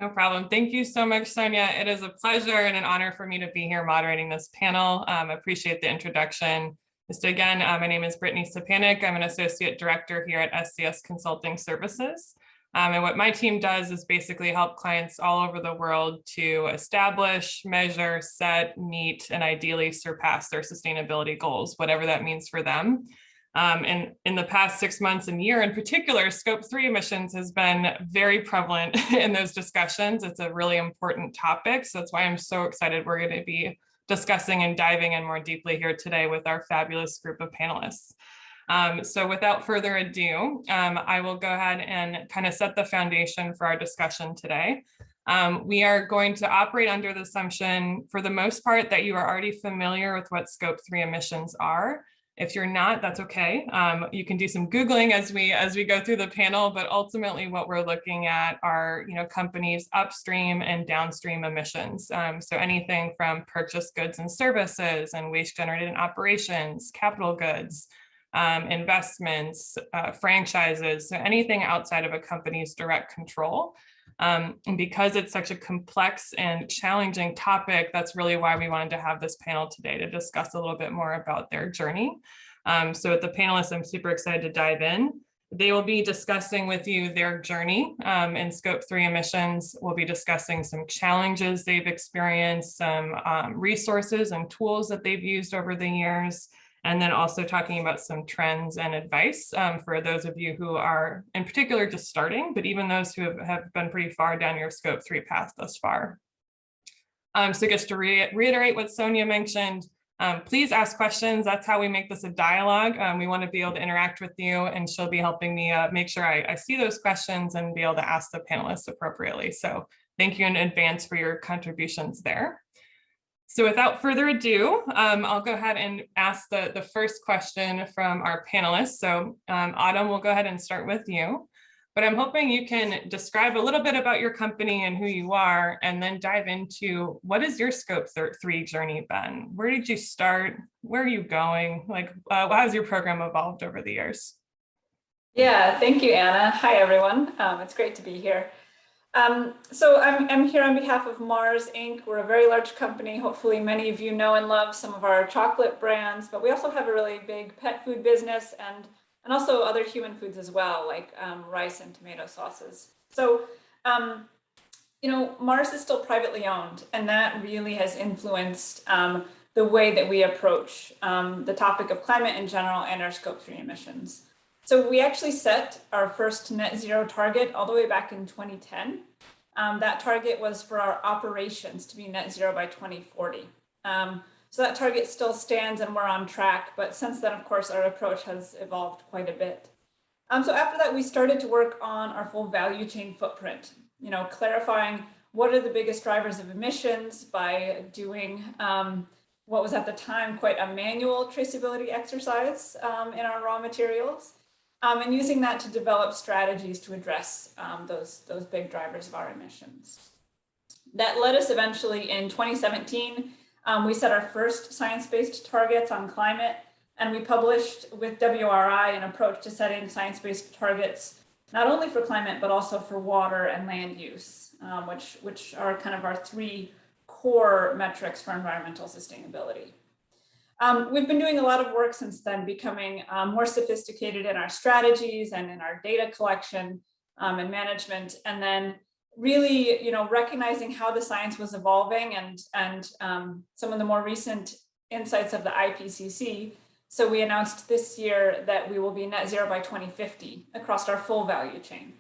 No problem. Thank you so much, Sonia. It is a pleasure and an honor for me to be here moderating this panel. Appreciate the introduction. Just again, my name is Brittany Stepanek. I'm an associate director here at SCS Consulting Services. And what my team does is basically help clients all over the world to establish, measure, set, meet, and ideally surpass their sustainability goals, whatever that means for them. And in the past 6 months and year in particular, scope 3 emissions has been very prevalent in those discussions. It's a really important topic. So that's why I'm so excited we're going to be discussing and diving in more deeply here today with our fabulous group of panelists. So without further ado, I will go ahead and kind of set the foundation for our discussion today. We are going to operate under the assumption, for the most part, that you are already familiar with what scope 3 emissions are. If you're not, that's okay. You can do some Googling as we go through the panel, but ultimately what we're looking at are companies' upstream and downstream emissions. So anything from purchased goods and services and waste generated in operations, capital goods, investments, franchises, so anything outside of a company's direct control. And because it's such a complex and challenging topic, that's really why we wanted to have this panel today to discuss a little bit more about their journey. So with the panelists, I'm super excited to dive in. They will be discussing with you their journey in scope 3 emissions. We'll be discussing some challenges they've experienced, some resources and tools that they've used over the years, and then also talking about some trends and advice for those of you who are in particular just starting, but even those who have been pretty far down your scope 3 path thus far. So just to reiterate what Sonia mentioned, please ask questions. That's how we make this a dialogue. We want to be able to interact with you, and she'll be helping me make sure I see those questions and be able to ask the panelists appropriately. So thank you in advance for your contributions there. So without further ado, I'll go ahead and ask the first question from our panelists. So Autumn, we'll go ahead and start with you. But I'm hoping you can describe a little bit about your company and who you are, and then dive into what is your scope 3 journey been? Where did you start? Where are you going? Like, how has your program evolved over the years? Yeah, thank you, Anna. Hi, everyone. It's great to be here. So I'm here on behalf of Mars Inc. We're a very large company. Hopefully many of you know and love some of our chocolate brands, but we also have a really big pet food business and also other human foods as well, like rice and tomato sauces. So, Mars is still privately owned, and that really has influenced the way that we approach the topic of climate in general and our scope 3 emissions. So we actually set our first net zero target all the way back in 2010. That target was for our operations to be net zero by 2040. So that target still stands and we're on track, but since then, of course, our approach has evolved quite a bit. So after that, we started to work on our full value chain footprint, clarifying what are the biggest drivers of emissions by doing what was at the time quite a manual traceability exercise in our raw materials. And using that to develop strategies to address those big drivers of our emissions. That led us eventually in 2017, we set our first science-based targets on climate, and we published with WRI an approach to setting science-based targets, not only for climate, but also for water and land use, which are kind of our 3 core metrics for environmental sustainability. We've been doing a lot of work since then, becoming more sophisticated in our strategies and in our data collection and management, and then really, recognizing how the science was evolving and some of the more recent insights of the IPCC. So we announced this year that we will be net zero by 2050 across our full value chain.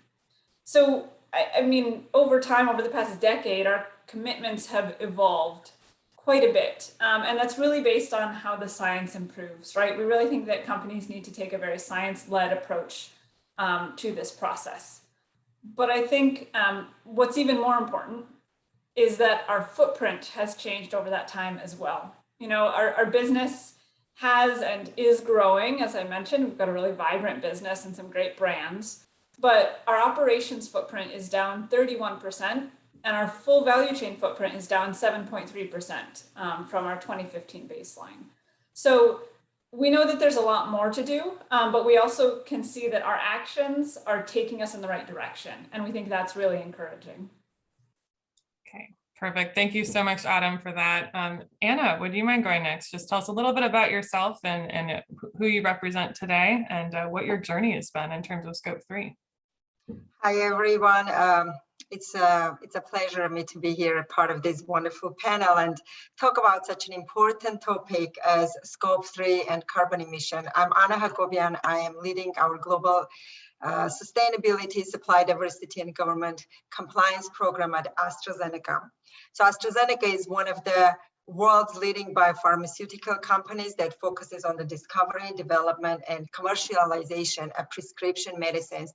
So, I mean, over time, over the past decade, our commitments have evolved quite a bit. And that's really based on how the science improves, right? We really think that companies need to take a very science-led approach to this process. But I think what's even more important is that our footprint has changed over that time as well. Our business has and is growing, as I mentioned. We've got a really vibrant business and some great brands, but our operations footprint is down 31%. And our full value chain footprint is down 7.3% from our 2015 baseline. So we know that there's a lot more to do, but we also can see that our actions are taking us in the right direction. And we think that's really encouraging. Okay, perfect. Thank you so much, Adam, for that. Anna, would you mind going next? Just tell us a little bit about yourself and who you represent today and what your journey has been in terms of Scope 3. Hi, everyone. It's a pleasure for me to be here, part of this wonderful panel, and talk about such an important topic as Scope 3 and carbon emission. I'm Anna Hakobian. I am leading our global sustainability, supply diversity, and government compliance program at AstraZeneca. So AstraZeneca is one of the world's leading biopharmaceutical companies that focuses on the discovery, development, and commercialization of prescription medicines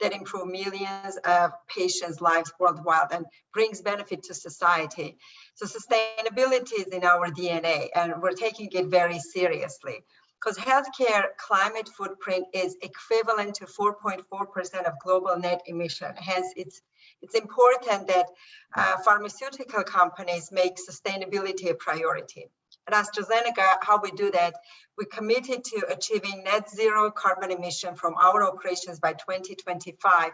that improve millions of patients' lives worldwide and brings benefit to society. So sustainability is in our DNA, and we're taking it very seriously, because healthcare climate footprint is equivalent to 4.4% of global net emission. Hence, it's important that pharmaceutical companies make sustainability a priority. At AstraZeneca, how we do that, we committed to achieving net zero carbon emission from our operations by 2025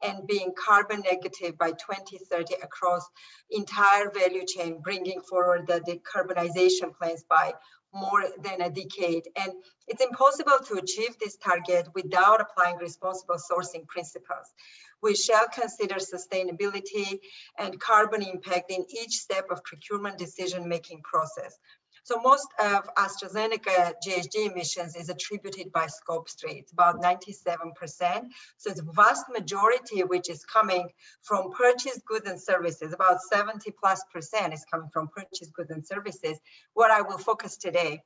and being carbon negative by 2030 across entire value chain, bringing forward the decarbonization plans by more than a decade. And it's impossible to achieve this target without applying responsible sourcing principles. We shall consider sustainability and carbon impact in each step of procurement decision-making process. So most of AstraZeneca GHG emissions is attributed by Scope 3. It's about 97%. So it's a vast majority which is coming from purchased goods and services. About 70+% is coming from purchased goods and services, where I will focus today.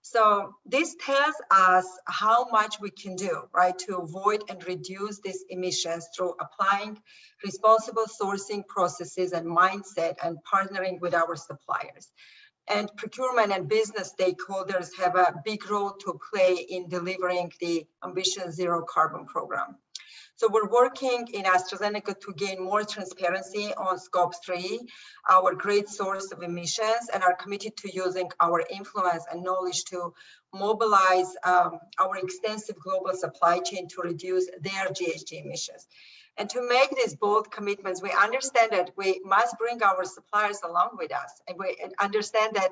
So this tells us how much we can do, right, to avoid and reduce these emissions through applying responsible sourcing processes and mindset and partnering with our suppliers. And procurement and business stakeholders have a big role to play in delivering the ambitious zero carbon program. So we're working in AstraZeneca to gain more transparency on Scope 3, our great source of emissions, and are committed to using our influence and knowledge to mobilize our extensive global supply chain to reduce their GHG emissions. And to make these bold commitments, we understand that we must bring our suppliers along with us. And we understand that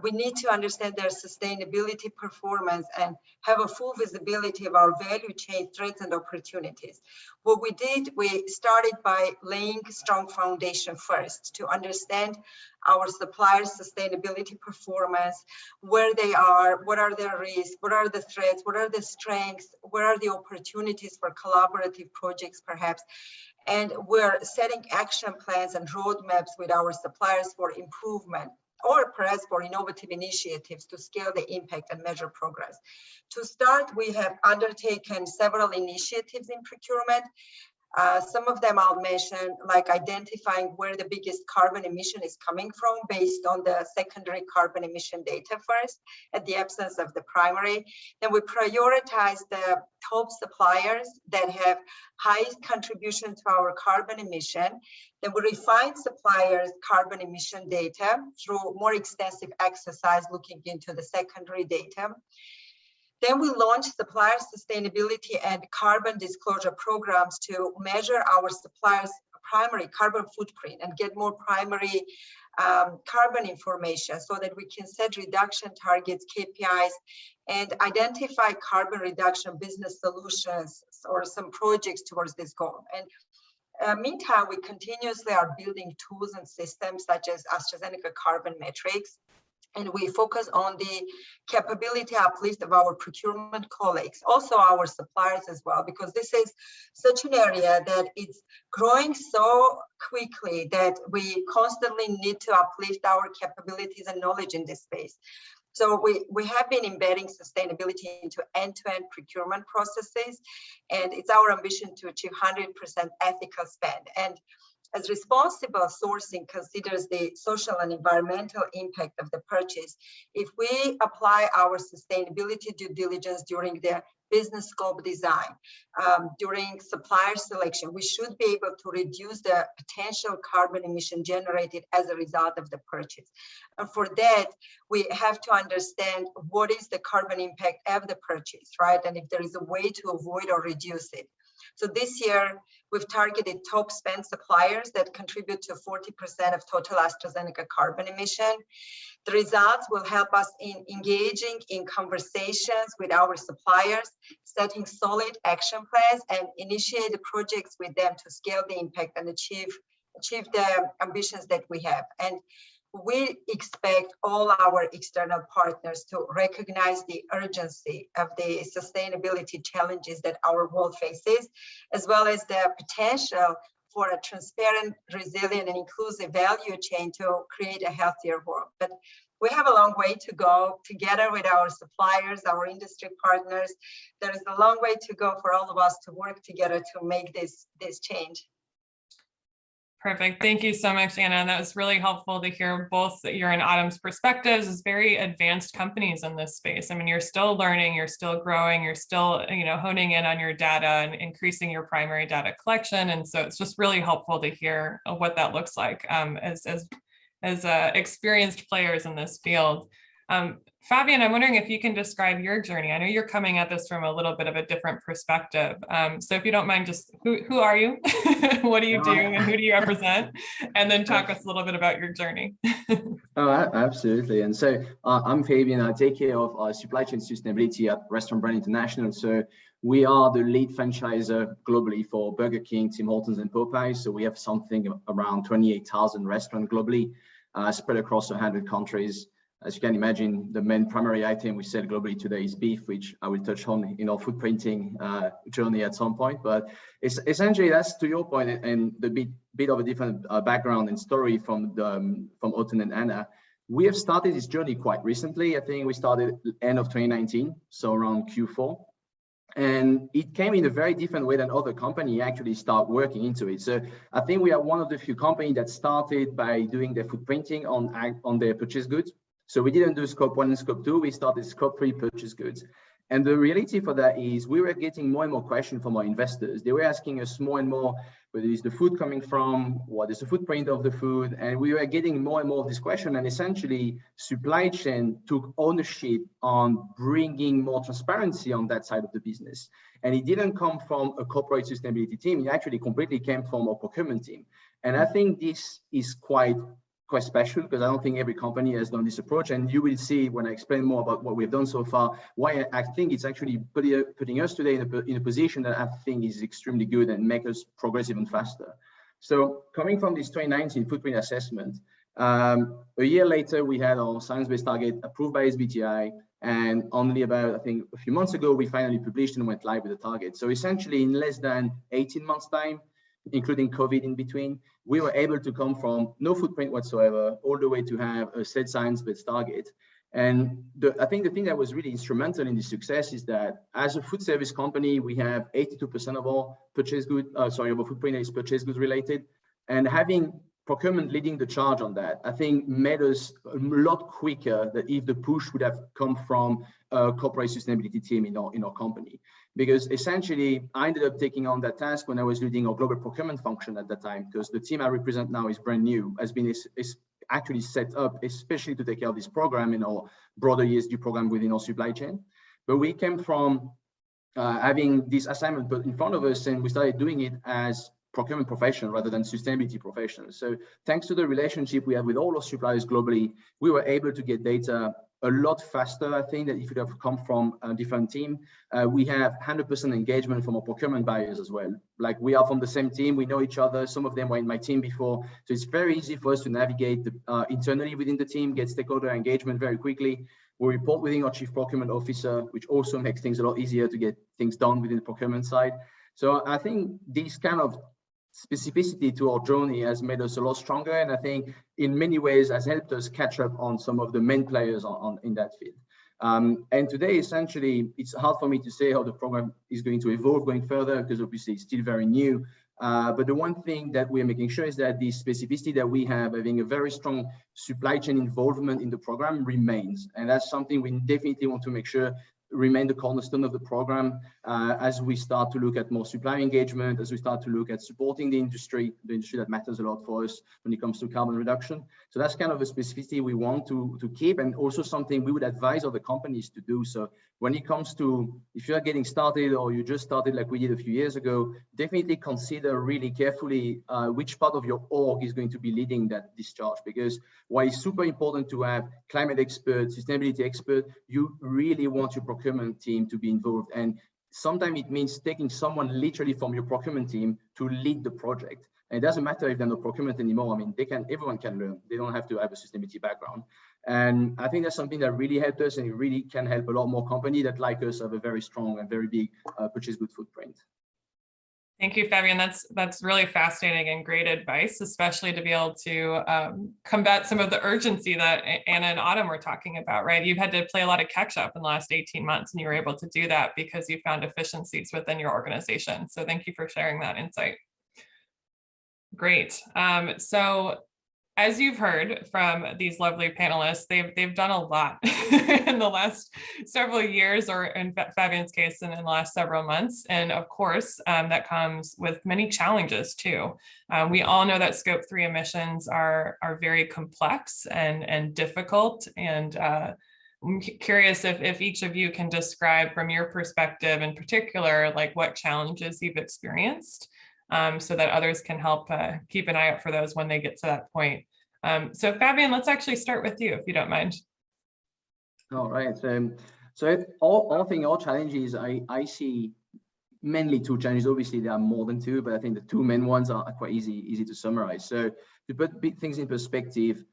we need to understand their sustainability performance and have a full visibility of our value chain threats and opportunities. What we did, we started by laying a strong foundation first to understand our suppliers' sustainability performance, where they are, what are their risks, what are the threats, what are the strengths, where are the opportunities for collaborative projects perhaps. And we're setting action plans and roadmaps with our suppliers for improvement, or perhaps for innovative initiatives to scale the impact and measure progress. To start, we have undertaken several initiatives in procurement. Some of them I'll mention, like identifying where the biggest carbon emission is coming from based on the secondary carbon emission data first, at the absence of the primary. Then we prioritize the top suppliers that have highest contribution to our carbon emission. Then we refine suppliers' carbon emission data through more extensive exercise looking into the secondary data. Then we launched supplier sustainability and carbon disclosure programs to measure our suppliers' primary carbon footprint and get more primary carbon information so that we can set reduction targets, KPIs, and identify carbon reduction business solutions or some projects towards this goal. And meantime, we continuously are building tools and systems such as AstraZeneca Carbon Metrics. And we focus on the capability uplift of our procurement colleagues, also our suppliers as well, because this is such an area that it's growing so quickly that we constantly need to uplift our capabilities and knowledge in this space. So we have been embedding sustainability into end-to-end procurement processes, and it's our ambition to achieve 100% ethical spend. And as responsible sourcing considers the social and environmental impact of the purchase, if we apply our sustainability due diligence during the business scope design, during supplier selection, we should be able to reduce the potential carbon emission generated as a result of the purchase. And for that, we have to understand what is the carbon impact of the purchase, right? And if there is a way to avoid or reduce it. So this year, we've targeted top spend suppliers that contribute to 40% of total AstraZeneca carbon emission. The results will help us in engaging in conversations with our suppliers, setting solid action plans, and initiate the projects with them to scale the impact and achieve the ambitions that we have. And we expect all our external partners to recognize the urgency of the sustainability challenges that our world faces, as well as the potential for a transparent, resilient, and inclusive value chain to create a healthier world. But we have a long way to go together with our suppliers, our industry partners. There is a long way to go for all of us to work together to make this change. Perfect. Thank you so much, Anna. That was really helpful to hear both your and Autumn's perspectives as very advanced companies in this space. I mean, you're still learning, you're still growing, you're still, honing in on your data and increasing your primary data collection. And so it's just really helpful to hear what that looks like as experienced players in this field. Fabian, I'm wondering if you can describe your journey. I know you're coming at this from a little bit of a different perspective. So if you don't mind, just who are you? What do you do and who do you represent? And then talk us a little bit about your journey. Oh, absolutely. And so I'm Fabian. I take care of supply chain sustainability at Restaurant Brand International. So we are the lead franchisor globally for Burger King, Tim Hortons, and Popeyes. So we have something around 28,000 restaurants globally, spread across 100 countries. As you can imagine, the main primary item we sell globally today is beef, which I will touch on in our footprinting journey at some point. But it's essentially, that's to your point, and the bit of a different background and story from Autumn and Anna. We have started this journey quite recently. I think we started end of 2019, so around Q4. And it came in a very different way than other companies actually start working into it. So I think we are one of the few companies that started by doing their footprinting on their purchase goods. So we didn't do scope 1 and scope 2, we started scope 3 purchase goods. And the reality for that is we were getting more and more questions from our investors. They were asking us more and more, where is the food coming from? What is the footprint of the food? And we were getting more and more of this question. And essentially, supply chain took ownership on bringing more transparency on that side of the business. And it didn't come from a corporate sustainability team. It actually completely came from our procurement team. And I think this is quite special because I don't think every company has done this approach, and you will see when I explain more about what we've done so far why I think it's actually putting us today in a position that I think is extremely good and make us progress even faster. So coming from this 2019 footprint assessment, a year later we had our science-based target approved by SBTi, and only about, I think, a few months ago we finally published and went live with the target. So essentially in less than 18 months time, including COVID in between, we were able to come from no footprint whatsoever all the way to have a set science-based target. And I think the thing that was really instrumental in this success is that as a food service company, we have 82% of our purchase goods, our footprint is purchase goods related. And having procurement leading the charge on that, I think made us a lot quicker than if the push would have come from a corporate sustainability team in our company. Because essentially, I ended up taking on that task when I was leading our global procurement function at that time, because the team I represent now is brand new, has been actually set up, especially to take care of this program in our broader ESG program within our supply chain. But we came from having this assignment put in front of us, and we started doing it as procurement professional rather than sustainability professionals. So thanks to the relationship we have with all our suppliers globally, we were able to get data a lot faster, I think, than if it had come from a different team. We have 100% engagement from our procurement buyers as well. Like, we are from the same team, we know each other. Some of them were in my team before. So it's very easy for us to navigate internally within the team, get stakeholder engagement very quickly. We report within our chief procurement officer, which also makes things a lot easier to get things done within the procurement side. So I think this kind of specificity to our journey has made us a lot stronger, and I think in many ways has helped us catch up on some of the main players in that field. And today, essentially, it's hard for me to say how the program is going to evolve going further, because obviously it's still very new. But the one thing that we're making sure is that the specificity that we have, having a very strong supply chain involvement in the program, remains. And that's something we definitely want to make sure remain the cornerstone of the program as we start to look at more supplier engagement, as we start to look at supporting the industry that matters a lot for us when it comes to carbon reduction. So that's kind of a specificity we want to keep, and also something we would advise other companies to do. So when it comes to, if you're getting started or you just started like we did a few years ago, definitely consider really carefully which part of your org is going to be leading that discharge, because while it's super important to have climate experts, sustainability expert, you really want your procurement team to be involved. And sometimes it means taking someone literally from your procurement team to lead the project. And it doesn't matter if they're not procurement anymore. I mean, everyone can learn. They don't have to have a sustainability background. And I think that's something that really helped us, and it really can help a lot more companies that, like us, have a very strong and very big purchase good footprint. Thank you, Fabian. That's really fascinating and great advice, especially to be able to combat some of the urgency that Anna and Autumn were talking about, right? You've had to play a lot of catch up in the last 18 months, and you were able to do that because you found efficiencies within your organization. So thank you for sharing that insight. Great. So as you've heard from these lovely panelists, they've done a lot in the last several years, or in Fabian's case, in the last several months. And of course, that comes with many challenges too. We all know that Scope 3 emissions are very complex and difficult. And I'm curious if each of you can describe from your perspective in particular, like what challenges you've experienced, so that others can help keep an eye out for those when they get to that point. So Fabian, let's actually start with you, if you don't mind. All right. So all challenges, I see mainly two challenges. Obviously, there are more than two, but I think the two main ones are quite easy to summarize. So to put things in perspective,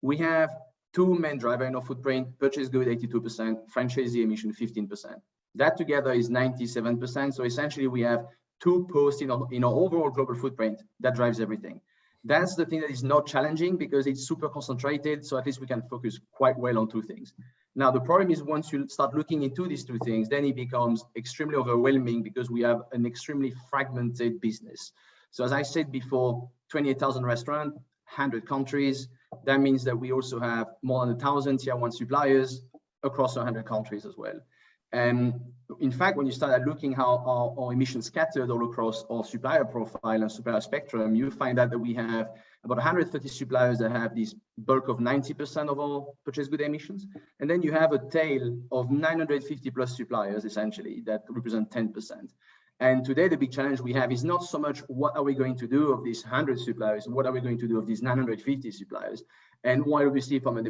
we have two main drivers in our footprint: purchase good 82%, franchisee emission 15%. That together is 97%. So essentially, we have two posts in our overall global footprint that drives everything. That's the thing that is not challenging because it's super concentrated. So at least we can focus quite well on two things. Now, the problem is once you start looking into these two things, then it becomes extremely overwhelming because we have an extremely fragmented business. So as I said before, 28,000 restaurants, 100 countries. That means that we also have more than 1,000 tier 1 suppliers across 100 countries as well. And in fact, when you start looking how our emissions scattered all across our supplier profile and supplier spectrum, you find out that we have about 130 suppliers that have this bulk of 90% of our purchase good emissions. And then you have a tail of 950 plus suppliers, essentially, that represent 10%. And today, the big challenge we have is not so much what are we going to do of these 100 suppliers, what are we going to do of these 950 suppliers? And while obviously from an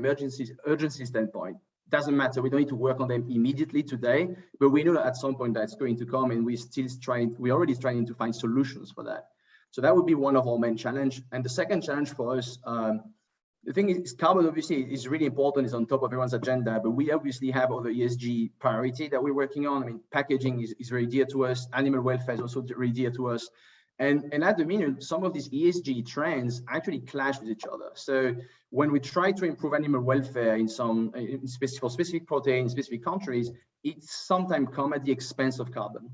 urgency standpoint, doesn't matter. We don't need to work on them immediately today, but we know that at some point that's going to come, and we're already trying to find solutions for that. So that would be one of our main challenge. And the second challenge for us, the thing is, carbon obviously is really important, is on top of everyone's agenda, but we obviously have other ESG priority that we're working on. I mean, packaging is very dear to us. Animal welfare is also very dear to us. And at the minute, some of these ESG trends actually clash with each other. So when we try to improve animal welfare for specific proteins, specific countries, it sometimes comes at the expense of carbon.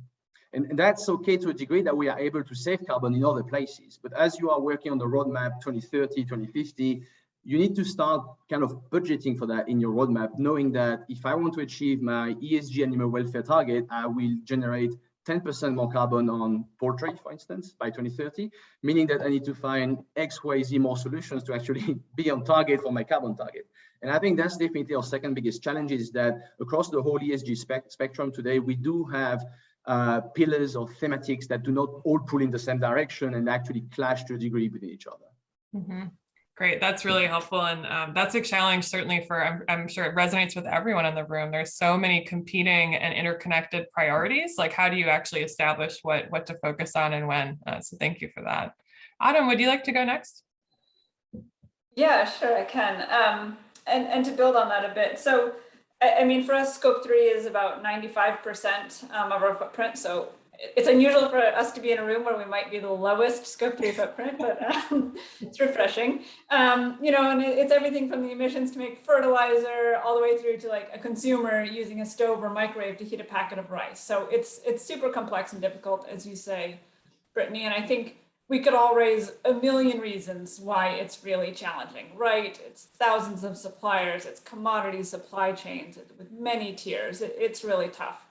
And that's okay to a degree that we are able to save carbon in other places. But as you are working on the roadmap 2030, 2050, you need to start kind of budgeting for that in your roadmap, knowing that if I want to achieve my ESG animal welfare target, I will generate 10% more carbon on poultry, for instance, by 2030, meaning that I need to find X, Y, Z more solutions to actually be on target for my carbon target. And I think that's definitely our second biggest challenge, is that across the whole ESG spectrum today, we do have pillars or thematics that do not all pull in the same direction and actually clash to a degree with each other. Mm-hmm. Great, that's really helpful. And that's a challenge certainly for, I'm sure it resonates with everyone in the room. There's so many competing and interconnected priorities. Like, how do you actually establish what to focus on and when? So thank you for that. Autumn, would you like to go next? Yeah, sure, I can. And to build on that a bit. So, I mean, for us, Scope 3 is about 95% of our footprint. So it's unusual for us to be in a room where we might be the lowest Scope 3 footprint, but it's refreshing. You know, and it's everything from the emissions to make fertilizer all the way through to like a consumer using a stove or microwave to heat a packet of rice. So it's super complex and difficult, as you say, Brittany. And I think we could all raise a million reasons why it's really challenging, right? It's thousands of suppliers, it's commodity supply chains with many tiers. It's really tough.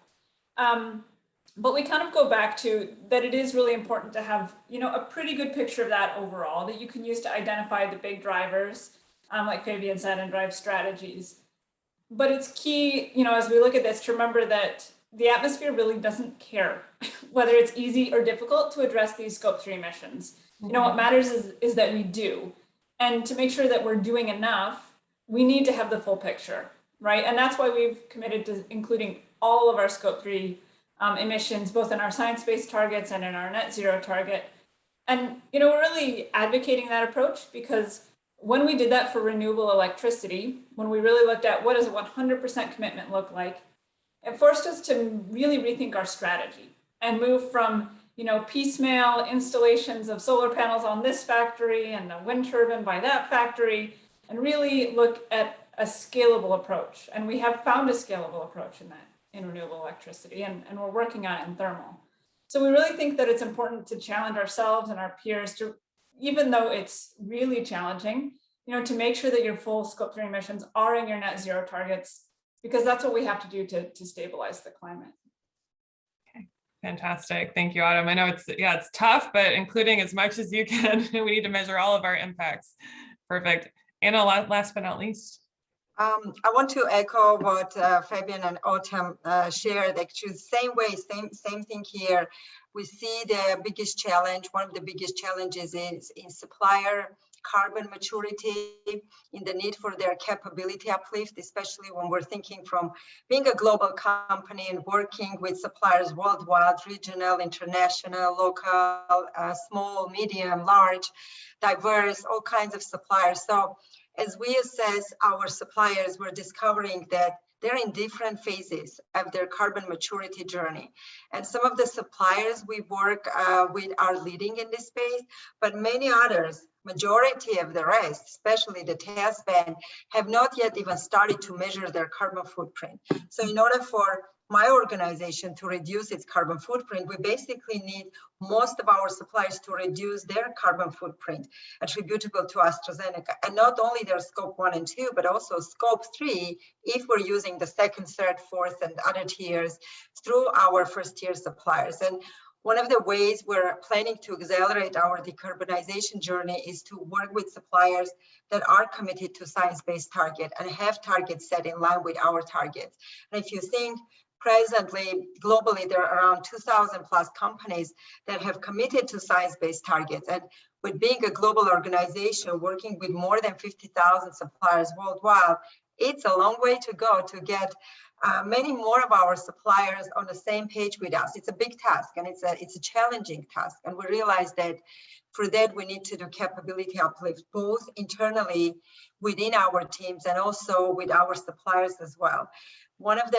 But we kind of go back to that it is really important to have, a pretty good picture of that overall that you can use to identify the big drivers, like Fabian said, and drive strategies. But it's key, as we look at this, to remember that the atmosphere really doesn't care whether it's easy or difficult to address these scope 3 emissions. What matters is that we do. And to make sure that we're doing enough, we need to have the full picture, right? And that's why we've committed to including all of our scope 3 emissions, both in our science-based targets and in our net zero target. And, we're really advocating that approach because when we did that for renewable electricity, when we really looked at what does a 100% commitment look like, it forced us to really rethink our strategy and move from, piecemeal installations of solar panels on this factory and a wind turbine by that factory, and really look at a scalable approach. And we have found a scalable approach in renewable electricity, and we're working on it in thermal. So we really think that it's important to challenge ourselves and our peers to, even though it's really challenging, to make sure that your full scope 3 emissions are in your net zero targets, because that's what we have to do to stabilize the climate. Okay, fantastic. Thank you, Autumn. I know it's tough, but including as much as you can, we need to measure all of our impacts. Perfect. Anna, last but not least. I want to echo what Fabian and Autumn shared. Actually, same way, same thing here. We see the biggest challenge, one of the biggest challenges is in supplier carbon maturity, in the need for their capability uplift, especially when we're thinking from being a global company and working with suppliers worldwide, regional, international, local, small, medium, large, diverse, all kinds of suppliers. So as we assess our suppliers, we're discovering that they're in different phases of their carbon maturity journey. And some of the suppliers we work with are leading in this space, but many others, majority of the rest, especially the test band, have not yet even started to measure their carbon footprint. So in order for my organization to reduce its carbon footprint, we basically need most of our suppliers to reduce their carbon footprint attributable to AstraZeneca, and not only their scope 1 and 2, but also scope 3, if we're using the second, third, fourth, and other tiers through our first tier suppliers. And one of the ways we're planning to accelerate our decarbonization journey is to work with suppliers that are committed to science-based target and have targets set in line with our targets. And if you think presently, globally, there are around 2,000 plus companies that have committed to science-based targets. And with being a global organization working with more than 50,000 suppliers worldwide, it's a long way to go to get many more of our suppliers on the same page with us. It's a big task, and it's a challenging task. And we realize that for that, we need to do capability uplift, both internally within our teams and also with our suppliers as well. One of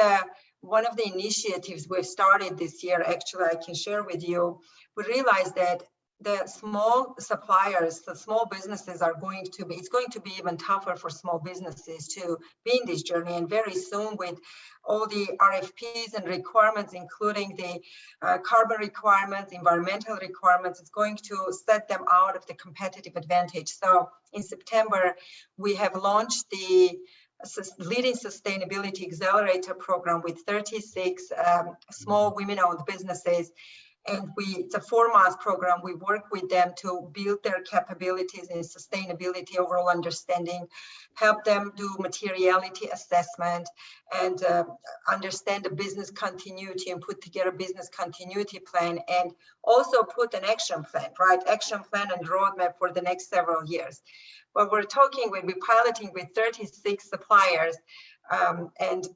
the initiatives we've started this year, actually, I can share with you, we realized that the small suppliers, the small businesses it's going to be even tougher for small businesses to be in this journey. And very soon, with all the RFPs and requirements, including the carbon requirements, environmental requirements, it's going to set them out of the competitive advantage. So in September, we have launched the Leading Sustainability Accelerator program with 36 small women-owned businesses. And it's a 4-month program. We work with them to build their capabilities in sustainability, overall understanding, help them do materiality assessment, and understand the business continuity and put together a business continuity plan, and also put an action plan, right? Action plan and roadmap for the next several years. But we're piloting with 36 suppliers,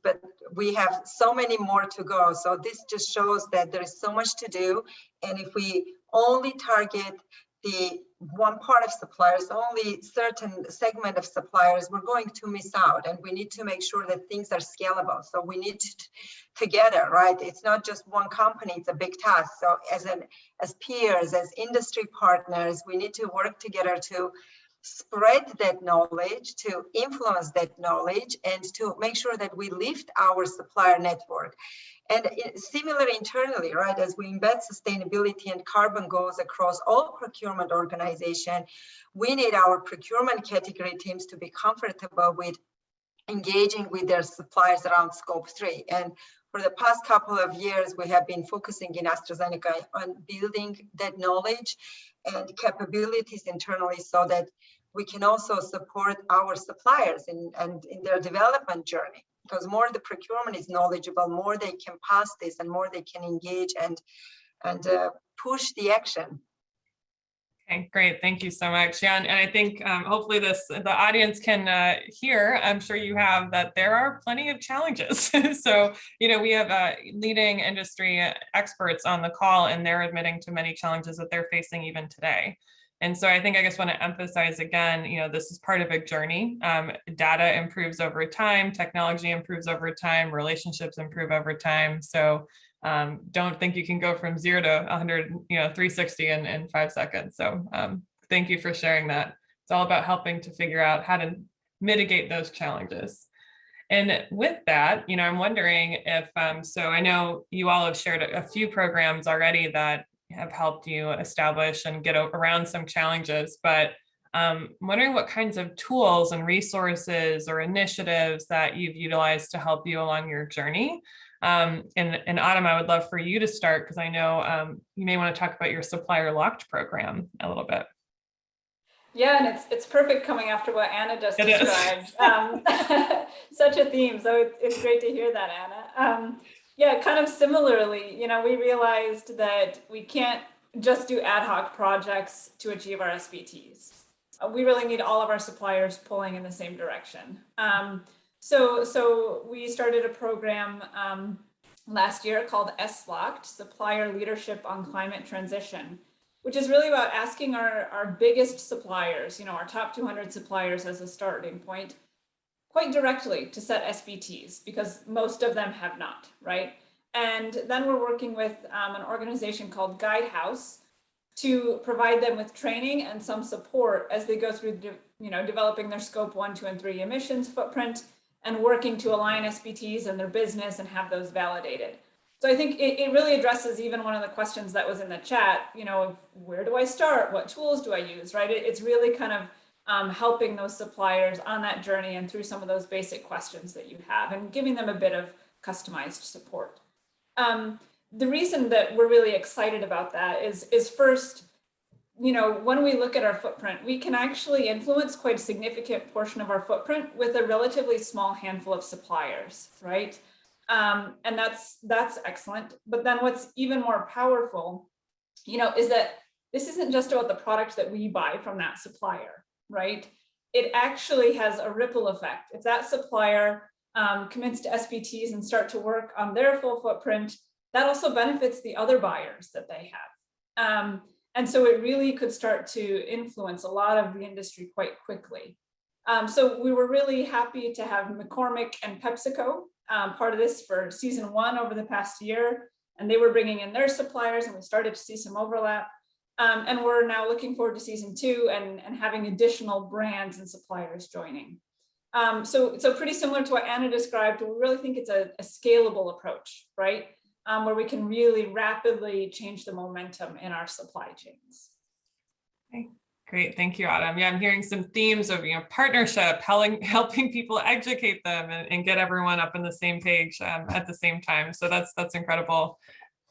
but we have so many more to go. So this just shows that there is so much to do. And if we only target the one part of suppliers, only certain segment of suppliers, we're going to miss out. And we need to make sure that things are scalable. So we need to together, right? It's not just one company, it's a big task. So as peers, as industry partners, we need to work together to spread that knowledge, to influence that knowledge, and to make sure that we lift our supplier network. And similar internally, right, as we embed sustainability and carbon goals across all procurement organizations, we need our procurement category teams to be comfortable with engaging with their suppliers around scope 3. And for the past couple of years, we have been focusing in AstraZeneca on building that knowledge and capabilities internally so that we can also support our suppliers in their development journey. Because more the procurement is knowledgeable, more they can pass this and more they can engage and push the action. Okay, great. Thank you so much. Yeah, and I think hopefully the audience can hear, I'm sure you have, that there are plenty of challenges. So, we have leading industry experts on the call, and they're admitting to many challenges that they're facing even today. And so I just want to emphasize again, this is part of a journey. Data improves over time, technology improves over time, relationships improve over time. So don't think you can go from 0 to 100, 360 in 5 seconds. So thank you for sharing that. It's all about helping to figure out how to mitigate those challenges. And with that, I'm wondering if, so I know you all have shared a few programs already that have helped you establish and get around some challenges, but I'm wondering what kinds of tools and resources or initiatives that you've utilized to help you along your journey. And Autumn, I would love for you to start, because I know you may want to talk about your supplier locked program a little bit. Yeah, and it's perfect coming after what Anna just described. Such a theme. So it's great to hear that, Anna. Yeah, kind of similarly, we realized that we can't just do ad hoc projects to achieve our SBTs. We really need all of our suppliers pulling in the same direction. So we started a program last year called SLOCKed, Supplier Leadership on Climate Transition, which is really about asking our biggest suppliers, our top 200 suppliers as a starting point, quite directly to set SBTs, because most of them have not, right? And then we're working with an organization called Guidehouse to provide them with training and some support as they go through, developing their scope 1, 2, and 3 emissions footprint and working to align SBTs in their business and have those validated. So I think it really addresses even one of the questions that was in the chat, of where do I start? What tools do I use, right? It's really kind of helping those suppliers on that journey and through some of those basic questions that you have and giving them a bit of customized support. The reason that we're really excited about that is first, when we look at our footprint, we can actually influence quite a significant portion of our footprint with a relatively small handful of suppliers, right? And that's excellent. But then what's even more powerful, is that this isn't just about the product that we buy from that supplier, right? It actually has a ripple effect. If that supplier commits to SBTs and start to work on their full footprint, that also benefits the other buyers that they have. And so it really could start to influence a lot of the industry quite quickly. So we were really happy to have McCormick and PepsiCo part of this for season 1 over the past year, and they were bringing in their suppliers and we started to see some overlap. And we're now looking forward to season 2 and having additional brands and suppliers joining. So pretty similar to what Anna described, we really think it's a scalable approach, right? Where we can really rapidly change the momentum in our supply chains. Okay, great, thank you, Autumn. Yeah, I'm hearing some themes of partnership, helping people educate them and get everyone up on the same page at the same time. So that's incredible.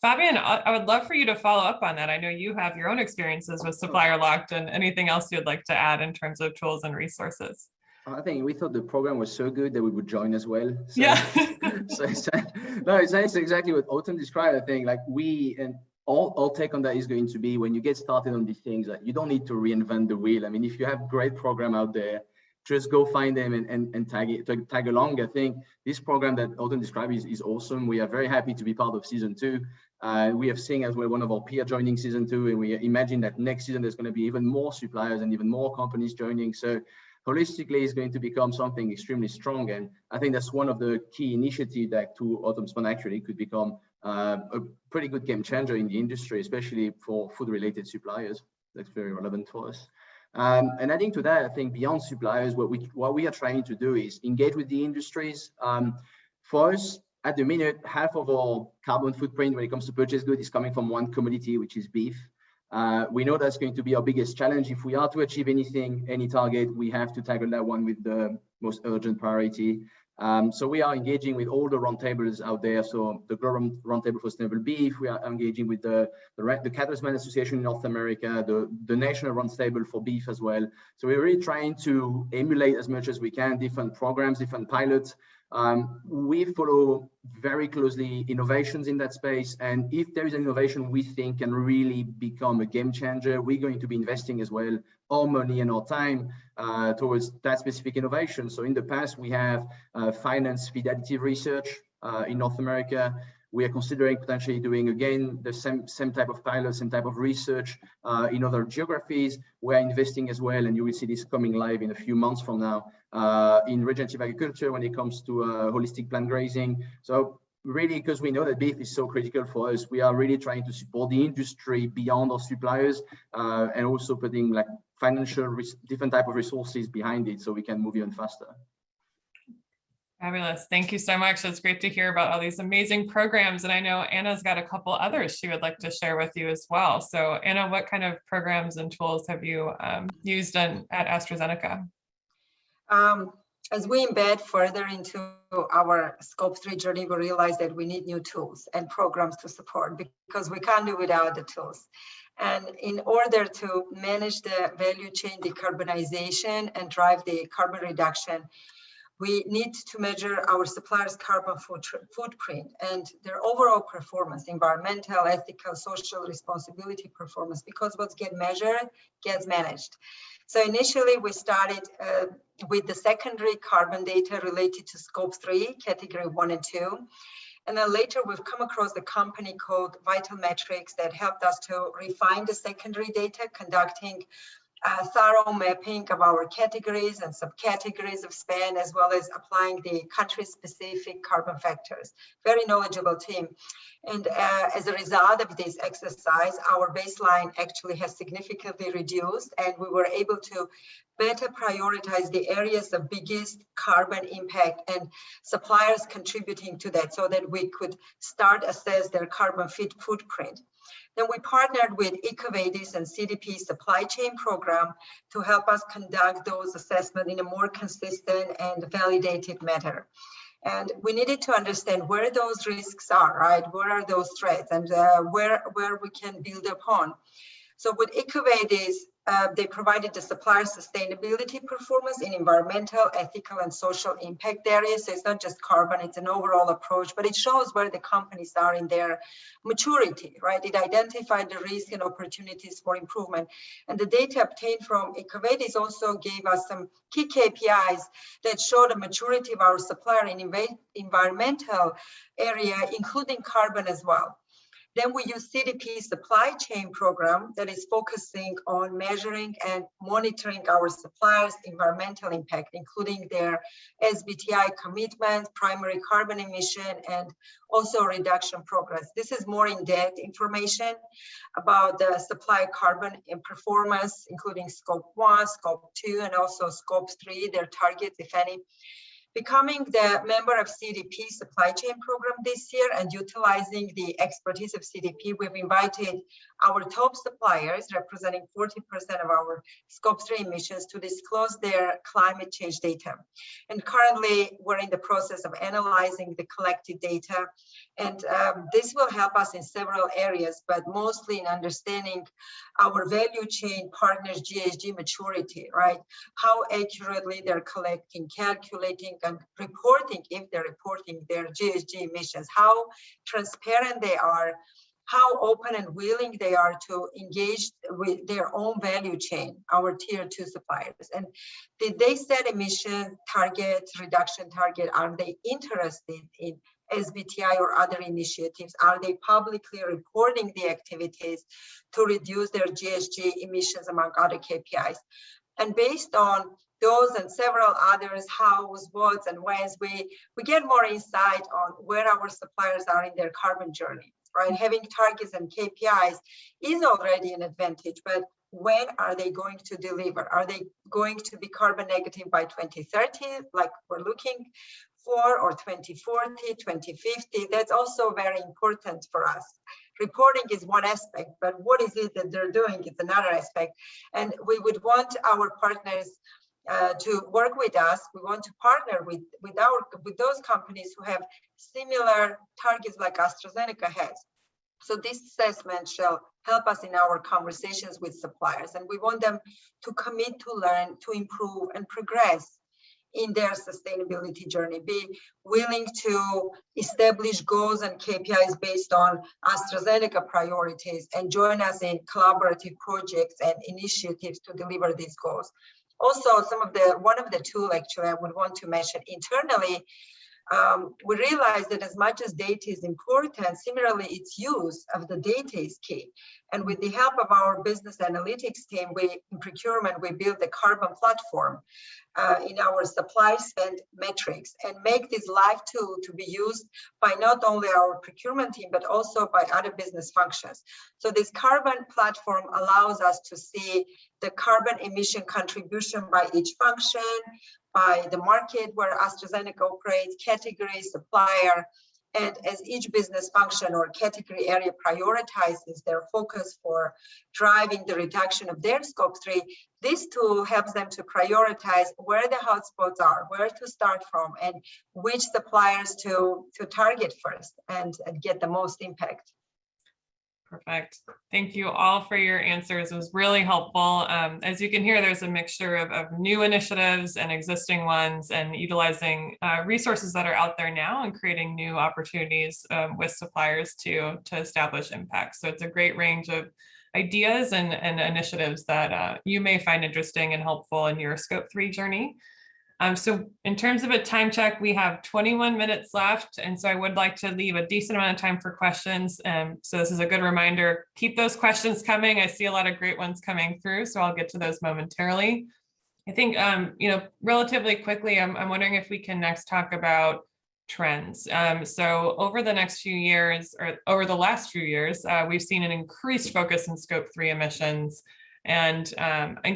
Fabian, I would love for you to follow up on that. I know you have your own experiences with Supplier Locked, and anything else you'd like to add in terms of tools and resources. I think we thought the program was so good that we would join as well. So, yeah. No, it's exactly what Autumn described. I think all take on that is going to be when you get started on these things, you don't need to reinvent the wheel. I mean, if you have great program out there, just go find them and tag along. I think this program that Autumn described is awesome. We are very happy to be part of season 2. We have seen as well one of our peers joining season 2, and we imagine that next season there's going to be even more suppliers and even more companies joining. So holistically, it's going to become something extremely strong. And I think that's one of the key initiatives that, to Autumn's point, actually could become a pretty good game changer in the industry, especially for food-related suppliers. That's very relevant for us. And adding to that, I think beyond suppliers, what we are trying to do is engage with the industries. For us, at the minute, half of our carbon footprint when it comes to purchased goods is coming from one commodity, which is beef. We know that's going to be our biggest challenge. If we are to achieve anything, any target, we have to tackle that one with the most urgent priority. So we are engaging with all the roundtables out there. So the Global Roundtable for Sustainable Beef, we are engaging with the Cattlemen's Association in North America, the National Roundtable for Beef as well. So we're really trying to emulate as much as we can different programs, different pilots. We follow very closely innovations in that space. And if there is an innovation we think can really become a game changer, we're going to be investing as well our money and our time towards that specific innovation. So in the past, we have financed feed additive research in North America. We are considering potentially doing again the same type of pilots, same type of research in other geographies. We're investing as well, and you will see this coming live in a few months from now in regenerative agriculture when it comes to holistic plant grazing. So really, because we know that beef is so critical for us, we are really trying to support the industry beyond our suppliers and also putting like financial, different type of resources behind it so we can move even faster. Fabulous. Thank you so much. It's great to hear about all these amazing programs. And I know Anna's got a couple others she would like to share with you as well. So Anna, what kind of programs and tools have you used at AstraZeneca? As we embed further into our Scope 3 journey, we realize that we need new tools and programs to support because we can't do without the tools. And in order to manage the value chain decarbonization and drive the carbon reduction, we need to measure our suppliers' carbon footprint and their overall performance, environmental, ethical, social responsibility performance, because what's get measured gets managed. So initially we started with the secondary carbon data related to Scope 3, category 1 and 2. And then later we've come across the company called Vital Metrics that helped us to refine the secondary data, conducting a thorough mapping of our categories and subcategories of spend, as well as applying the country-specific carbon factors. Very knowledgeable team. And as a result of this exercise, our baseline actually has significantly reduced, and we were able to better prioritize the areas of biggest carbon impact and suppliers contributing to that so that we could start assess their carbon footprint. Then we partnered with EcoVadis and CDP supply chain program to help us conduct those assessments in a more consistent and validated manner. And we needed to understand where those risks are, right? Where are those threats and where we can build upon. So with EcoVadis, they provided the supplier sustainability performance in environmental, ethical, and social impact areas. So it's not just carbon, it's an overall approach, but it shows where the companies are in their maturity, right? It identified the risks and opportunities for improvement. And the data obtained from EcoVadis also gave us some key KPIs that show the maturity of our supplier in environmental area, including carbon as well. Then we use CDP supply chain program that is focusing on measuring and monitoring our suppliers' environmental impact, including their SBTi commitment, primary carbon emission, and also reduction progress. This is more in-depth information about the supply carbon and performance, including Scope 1, Scope 2, and also Scope 3, their targets, if any. Becoming the member of CDP supply chain program this year and utilizing the expertise of CDP, we've invited our top suppliers representing 40% of our Scope 3 emissions to disclose their climate change data. And currently we're in the process of analyzing the collected data. And this will help us in several areas, but mostly in understanding our value chain partners' GHG maturity, right? How accurately they're collecting, calculating, and reporting, if they're reporting their GHG emissions, how transparent they are, how open and willing they are to engage with their own value chain, our tier 2 suppliers. And did they set emission targets, reduction target? Are they interested in SBTi or other initiatives? Are they publicly reporting the activities to reduce their GHG emissions, among other KPIs? And based on those and several others, hows, whats, and whens, we get more insight on where our suppliers are in their carbon journey, right? Having targets and KPIs is already an advantage, but when are they going to deliver? Are they going to be carbon negative by 2030, like we're looking for, or 2040, 2050? That's also very important for us. Reporting is one aspect, but what is it that they're doing is another aspect. And we would want our partners to work with us. We want to partner with those companies who have similar targets like AstraZeneca has. So this assessment shall help us in our conversations with suppliers, and we want them to commit to learn, to improve and progress in their sustainability journey, be willing to establish goals and KPIs based on AstraZeneca priorities, and join us in collaborative projects and initiatives to deliver these goals. Also, one of the tools actually I would want to mention internally, we realize that as much as data is important, similarly, its use of the data is key. And with the help of our business analytics team, in procurement, we built a carbon platform in our supply spend metrics, and make this live tool to be used by not only our procurement team, but also by other business functions. So this carbon platform allows us to see the carbon emission contribution by each function, by the market where AstraZeneca operates, category, supplier, and as each business function or category area prioritizes their focus for driving the reduction of their scope 3, this tool helps them to prioritize where the hotspots are, where to start from, and which suppliers to target first and get the most impact. Perfect. Thank you all for your answers. It was really helpful. As you can hear, there's a mixture of new initiatives and existing ones, and utilizing resources that are out there now and creating new opportunities with suppliers to establish impact. So it's a great range of ideas and initiatives that you may find interesting and helpful in your Scope 3 journey. So in terms of a time check, we have 21 minutes left. And so I would like to leave a decent amount of time for questions. So this is a good reminder, keep those questions coming. I see a lot of great ones coming through, so I'll get to those momentarily. I think, relatively quickly, I'm wondering if we can next talk about trends. So over the next few years, or over the last few years, we've seen an increased focus in Scope 3 emissions. And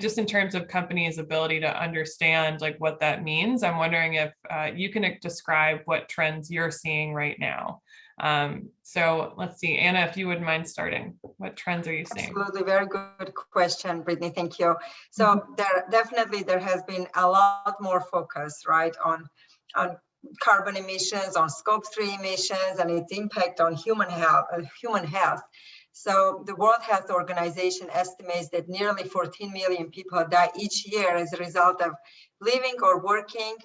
just in terms of companies' ability to understand like what that means, I'm wondering if you can describe what trends you're seeing right now. So let's see, Anna, if you wouldn't mind starting, what trends are you seeing? Absolutely, very good question, Brittany, thank you. So there has been a lot more focus, right, on carbon emissions, on Scope 3 emissions, and its impact on human health. So the World Health Organization estimates that nearly 14 million people die each year as a result of living or working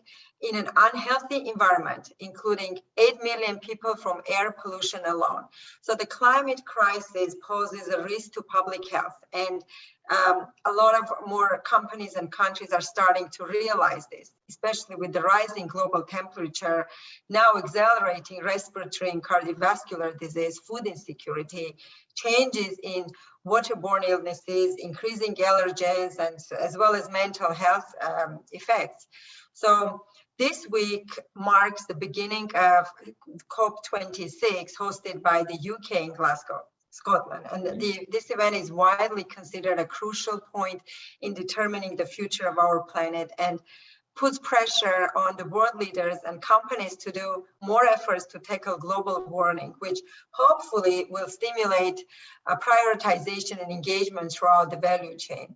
in an unhealthy environment, including 8 million people from air pollution alone. So the climate crisis poses a risk to public health, and a lot of more companies and countries are starting to realize this, especially with the rising global temperature, now accelerating respiratory and cardiovascular disease, food insecurity, changes in waterborne illnesses, increasing allergens, and as well as mental health effects. So this week marks the beginning of COP26, hosted by the UK in Glasgow, Scotland. And this event is widely considered a crucial point in determining the future of our planet, and puts pressure on the world leaders and companies to do more efforts to tackle global warming, which hopefully will stimulate prioritization and engagement throughout the value chain.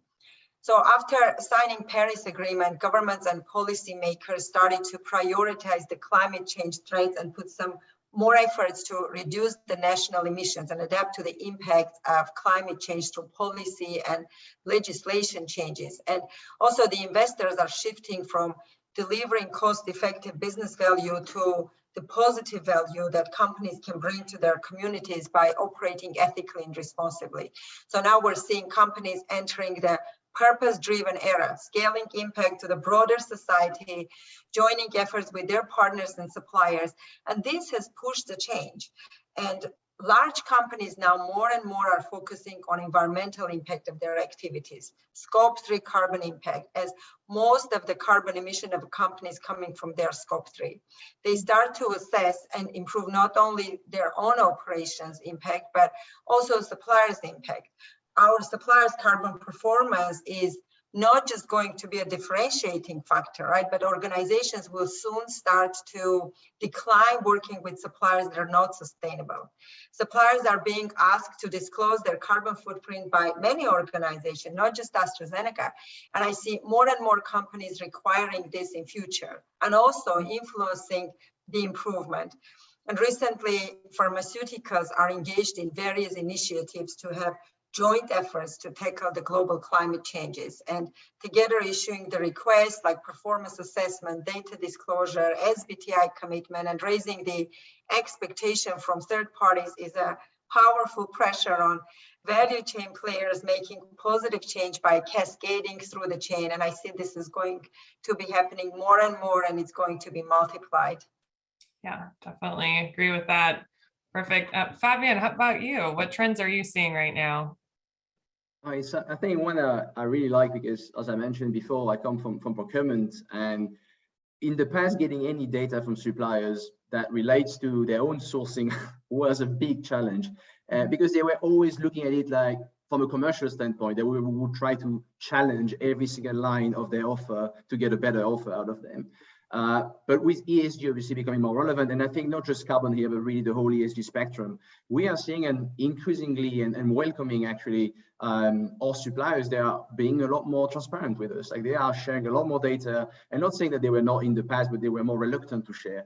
So after signing Paris Agreement, governments and policymakers started to prioritize the climate change threats and put some more efforts to reduce the national emissions and adapt to the impact of climate change through policy and legislation changes. And also the investors are shifting from delivering cost-effective business value to the positive value that companies can bring to their communities by operating ethically and responsibly. So now we're seeing companies entering the purpose-driven era, scaling impact to the broader society, joining efforts with their partners and suppliers. And this has pushed the change. And large companies now more and more are focusing on environmental impact of their activities, Scope 3 carbon impact, as most of the carbon emission of companies coming from their Scope 3. They start to assess and improve not only their own operations impact, but also suppliers' impact. our suppliers' carbon performance is not just going to be a differentiating factor, right? But organizations will soon start to decline working with suppliers that are not sustainable. Suppliers are being asked to disclose their carbon footprint by many organizations, not just AstraZeneca. And I see more and more companies requiring this in future and also influencing the improvement. And recently, pharmaceuticals are engaged in various initiatives to have joint efforts to tackle the global climate changes, and together issuing the requests like performance assessment, data disclosure, SBTI commitment, and raising the expectation from third parties is a powerful pressure on value chain players making positive change by cascading through the chain. And I see this is going to be happening more and more, and it's going to be multiplied. Yeah, definitely agree with that. Perfect. Fabian, how about you? What trends are you seeing right now? So I think one I really like, because as I mentioned before, I come from procurement, and in the past, getting any data from suppliers that relates to their own sourcing was a big challenge, because they were always looking at it like from a commercial standpoint, that we would try to challenge every single line of their offer to get a better offer out of them. But with ESG obviously becoming more relevant, and I think not just carbon here, but really the whole ESG spectrum, we are seeing an increasingly and welcoming actually our suppliers. They are being a lot more transparent with us. Like, they are sharing a lot more data, and not saying that they were not in the past, but they were more reluctant to share.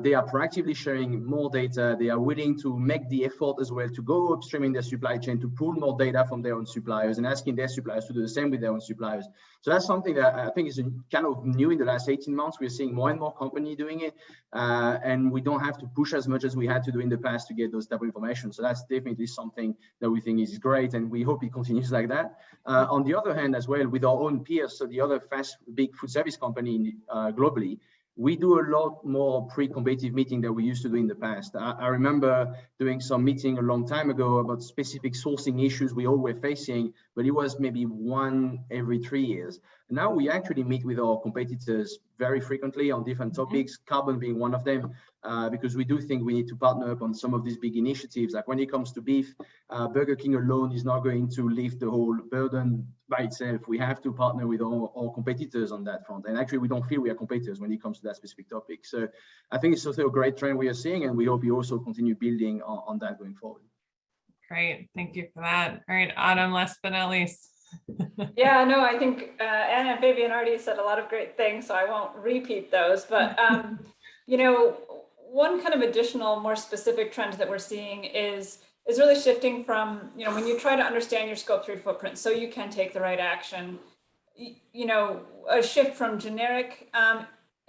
They are proactively sharing more data. They are willing to make the effort as well to go upstream in their supply chain, to pull more data from their own suppliers and asking their suppliers to do the same with their own suppliers. So that's something that I think is kind of new in the last 18 months. We're seeing more and more companies doing it, and we don't have to push as much as we had to do in the past to get those type of information. So that's definitely something that we think is great, and we hope it continues like that. On the other hand, as well, with our own peers, so the other big food service company globally, we do a lot more pre-competitive meeting than we used to do in the past. I remember doing some meeting a long time ago about specific sourcing issues we all were facing, but it was maybe one every 3 years. Now we actually meet with our competitors very frequently on different topics, carbon being one of them, because we do think we need to partner up on some of these big initiatives. Like when it comes to beef, Burger King alone is not going to lift the whole burden by itself. We have to partner with our competitors on that front. And actually, we don't feel we are competitors when it comes to that specific topic. So I think it's also a great trend we are seeing, and we hope you also continue building on that going forward. Great, thank you for that. All right, Autumn, last but not least. Yeah, no, I think Anna and Fabian already said a lot of great things, so I won't repeat those. But, you know, one kind of additional, more specific trend that we're seeing is really shifting from, you know, when you try to understand your Scope 3 footprint so you can take the right action, you know, a shift from generic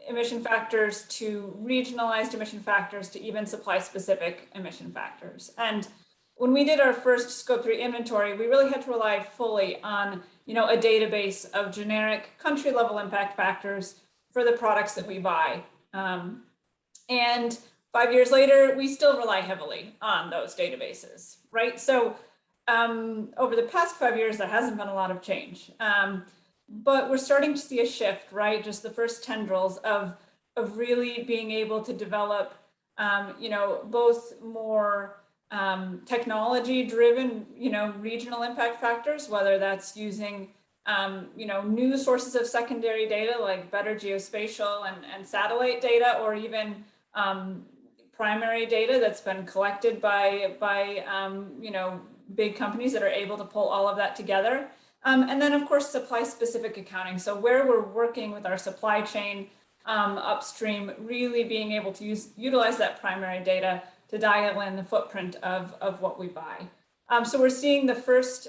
emission factors to regionalized emission factors to even supply-specific emission factors. And when we did our first Scope 3 inventory, we really had to rely fully on, you know, a database of generic country-level impact factors for the products that we buy. And 5 years later, we still rely heavily on those databases, right? So over the past 5 years, there hasn't been a lot of change. But we're starting to see a shift, right? Just the first tendrils of really being able to develop, you know, both more technology-driven, you know, regional impact factors, whether that's using, you know, new sources of secondary data like better geospatial and satellite data, or even primary data that's been collected by you know, big companies that are able to pull all of that together. And then, of course, supply-specific accounting. So where we're working with our supply chain upstream, really being able to utilize that primary data to dial in the footprint of what we buy. So we're seeing the first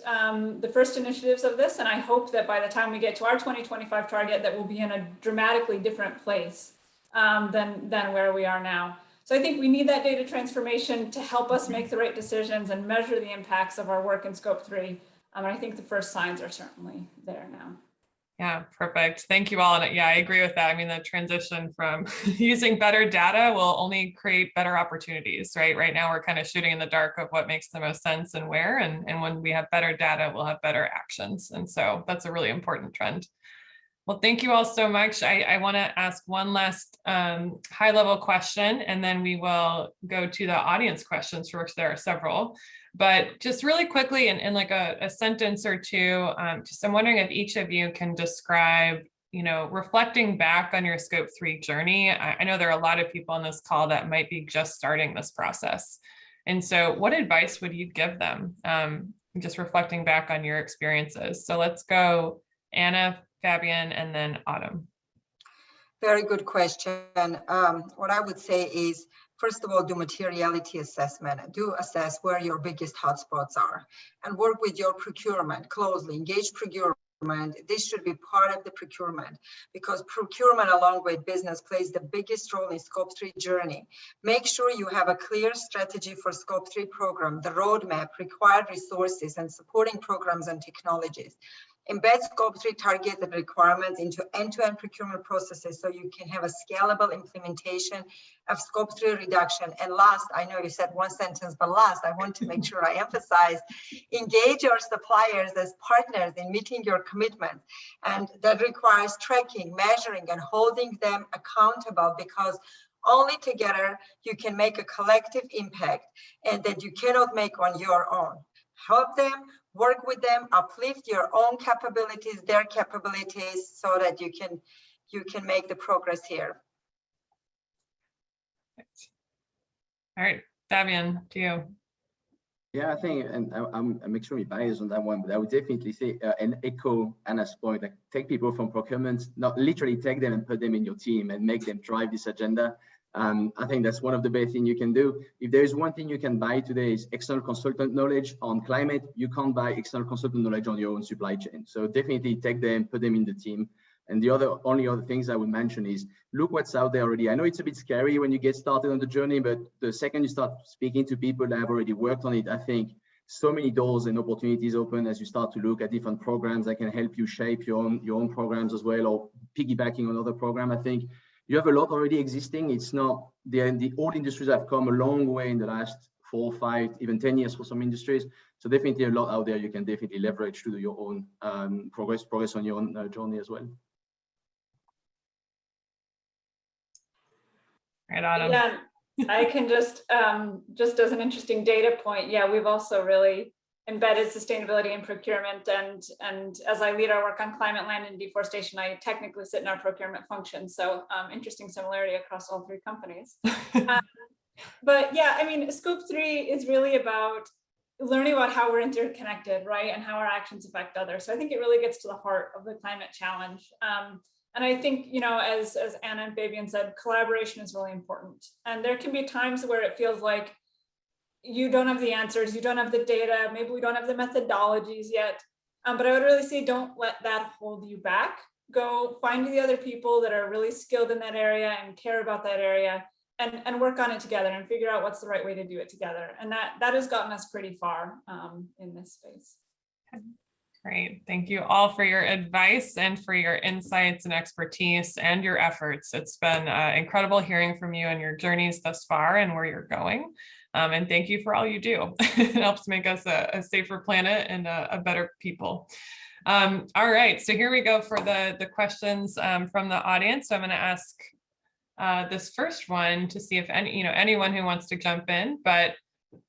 initiatives of this, and I hope that by the time we get to our 2025 target, that we'll be in a dramatically different place than where we are now. So I think we need that data transformation to help us make the right decisions and measure the impacts of our work in Scope 3. And I think the first signs are certainly there now. Yeah, perfect. Thank you all. And yeah, I agree with that. I mean, the transition from using better data will only create better opportunities, right? Right now, we're kind of shooting in the dark of what makes the most sense and where. And when we have better data, we'll have better actions. And so that's a really important trend. Well, thank you all so much. I want to ask one last high-level question, and then we will go to the audience questions, for which there are several. But just really quickly, in like a sentence or two, just I'm wondering if each of you can describe, reflecting back on your Scope 3 journey. I know there are a lot of people on this call that might be just starting this process. And so what advice would you give them? Just reflecting back on your experiences. So let's go, Anna, Fabian, and then Autumn. Very good question. What I would say is, first of all, do materiality assessment. Do assess where your biggest hotspots are and work with your procurement closely. Engage procurement. This should be part of the procurement, because procurement along with business plays the biggest role in Scope 3 journey. Make sure you have a clear strategy for Scope 3 program, the roadmap, required resources, and supporting programs and technologies. Embed Scope 3 targets and requirements into end-to-end procurement processes so you can have a scalable implementation of Scope 3 reduction. And last, I know you said one sentence, but last, I want to make sure I emphasize, engage your suppliers as partners in meeting your commitments. And that requires tracking, measuring, and holding them accountable, because only together you can make a collective impact, and that you cannot make on your own. Help them, work with them, uplift your own capabilities, their capabilities, so that you can make the progress here. All right, Fabian, to you. Yeah, I think, and I'm extremely biased on that one, but I would definitely say and echo Anna's point, like take people from procurement, not literally take them and put them in your team and make them drive this agenda. I think that's one of the best things you can do. If there is one thing you can buy today is external consultant knowledge on climate, you can't buy external consultant knowledge on your own supply chain. So definitely take them, put them in the team. And the only other things I would mention is look what's out there already. I know it's a bit scary when you get started on the journey, but the second you start speaking to people that have already worked on it, I think so many doors and opportunities open as you start to look at different programs that can help you shape your own programs as well, or piggybacking on other program. I think you have a lot already existing. It's not the old industries have come a long way in the last 4, 5, even 10 years for some industries. So definitely a lot out there you can definitely leverage to do your own progress on your own journey as well. Right, Autumn. Yeah, I can just as an interesting data point, yeah, we've also really embedded sustainability in procurement, and as I lead our work on climate, land, and deforestation, I technically sit in our procurement function. So interesting similarity across all 3 companies. But yeah, I mean, Scope 3 is really about learning about how we're interconnected, right, and how our actions affect others. So I think it really gets to the heart of the climate challenge. And I think, as Anna and Fabian said, collaboration is really important. And there can be times where it feels like you don't have the answers, you don't have the data, maybe we don't have the methodologies yet. But I would really say don't let that hold you back. Go find the other people that are really skilled in that area and care about that area, and work on it together and figure out what's the right way to do it together. And that has gotten us pretty far in this space. Great. Thank you all for your advice and for your insights and expertise and your efforts. It's been incredible hearing from you and your journeys thus far and where you're going. And thank you for all you do. It helps make us a safer planet and a better people. All right, so here we go for the questions from the audience. So I'm going to ask this first one to see if anyone who wants to jump in, but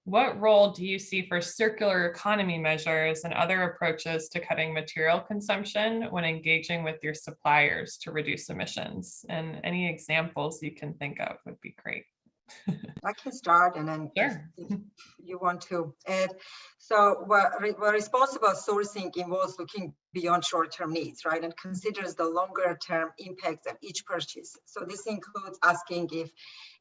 what role do you see for circular economy measures and other approaches to cutting material consumption when engaging with your suppliers to reduce emissions? And any examples you can think of would be great. I can start, and then Sure. if you want to add. So responsible sourcing involves looking beyond short-term needs, right, and considers the longer-term impacts of each purchase. So this includes asking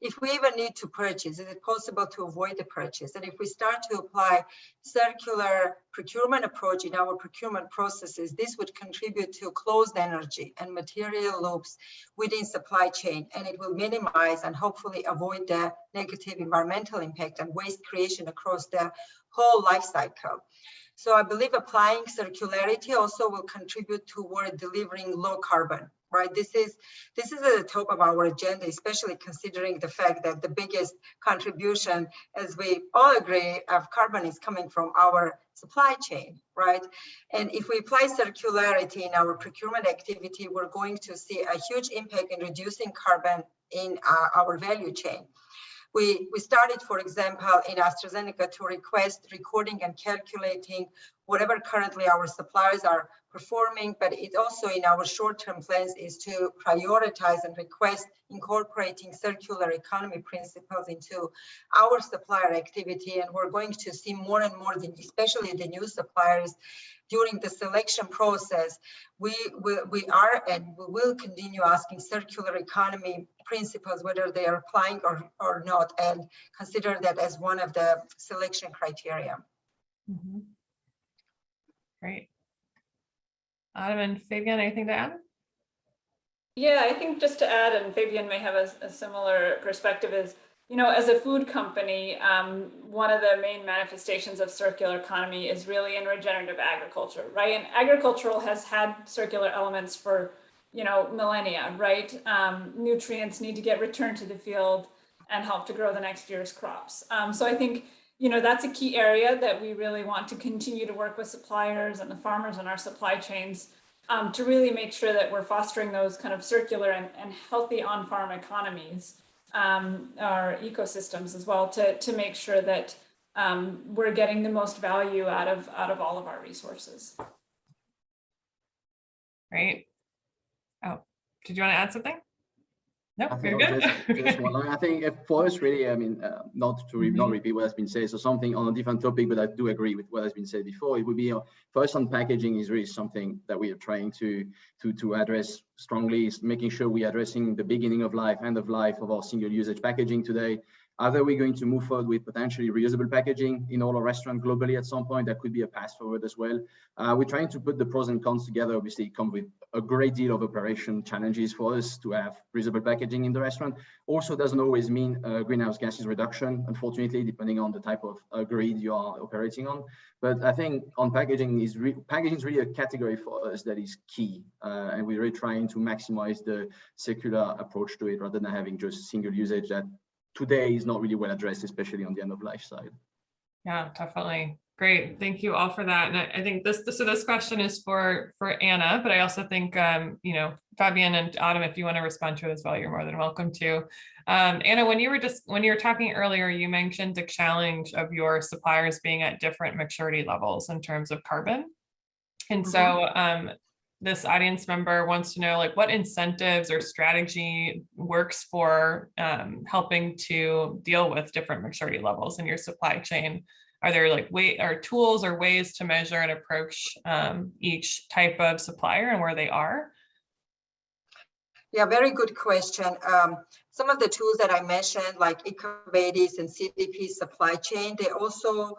if we even need to purchase, is it possible to avoid the purchase? And if we start to apply circular procurement approach in our procurement processes, this would contribute to closed energy and material loops within supply chain, and it will minimize and hopefully avoid the negative environmental impact and waste creation across the whole life cycle. So I believe applying circularity also will contribute toward delivering low carbon, right? This is at the top of our agenda, especially considering the fact that the biggest contribution, as we all agree, of carbon is coming from our supply chain, right? And if we apply circularity in our procurement activity, we're going to see a huge impact in reducing carbon in our value chain. We started, for example, in AstraZeneca to request recording and calculating whatever currently our suppliers are performing, but it also in our short-term plans is to prioritize and request incorporating circular economy principles into our supplier activity. And we're going to see more and more, especially the new suppliers, during the selection process, we are and we will continue asking circular economy principles, whether they are applying or not, and consider that as one of the selection criteria. Mm-hmm. Great. Adam and Fabian, anything to add? Yeah, I think just to add, and Fabian may have a similar perspective, is, you know, as a food company, one of the main manifestations of circular economy is really in regenerative agriculture, right? And agricultural has had circular elements for, you know, millennia, right? Nutrients need to get returned to the field and help to grow the next year's crops. So I think, you know, that's a key area that we really want to continue to work with suppliers and the farmers in our supply chains to really make sure that we're fostering those kind of circular and healthy on-farm economies, our ecosystems as well, to make sure that we're getting the most value out of all of our resources. Great. Oh, did you want to add something? No, I you're think good. just one. I think for us, really, I mean, not repeat what has been said, so something on a different topic, but I do agree with what has been said before. It would be first on packaging is really something that we are trying to address strongly, is making sure we are addressing the beginning of life, end of life of our single usage packaging today. Either we're going to move forward with potentially reusable packaging in all our restaurants globally at some point. That could be a path forward as well. We're trying to put the pros and cons together. Obviously, it comes with a great deal of operation challenges for us to have reusable packaging in the restaurant. Also doesn't always mean greenhouse gases reduction, unfortunately, depending on the type of grid you are operating on. But I think on packaging is really a category for us that is key. And we're really trying to maximize the circular approach to it rather than having just single usage that today is not really well addressed, especially on the end of life side. Yeah, definitely. Great. Thank you all for that. And I think this question is for Anna, but I also think, you know, Fabian and Adam, if you want to respond to it as well, you're more than welcome to. Anna, when you were talking earlier, you mentioned the challenge of your suppliers being at different maturity levels in terms of carbon. And so this audience member wants to know, like, what incentives or strategy works for helping to deal with different maturity levels in your supply chain? Are there like tools or ways to measure and approach each type of supplier and where they are? Yeah, very good question. Some of the tools that I mentioned, like EcoVadis and CDP supply chain, they also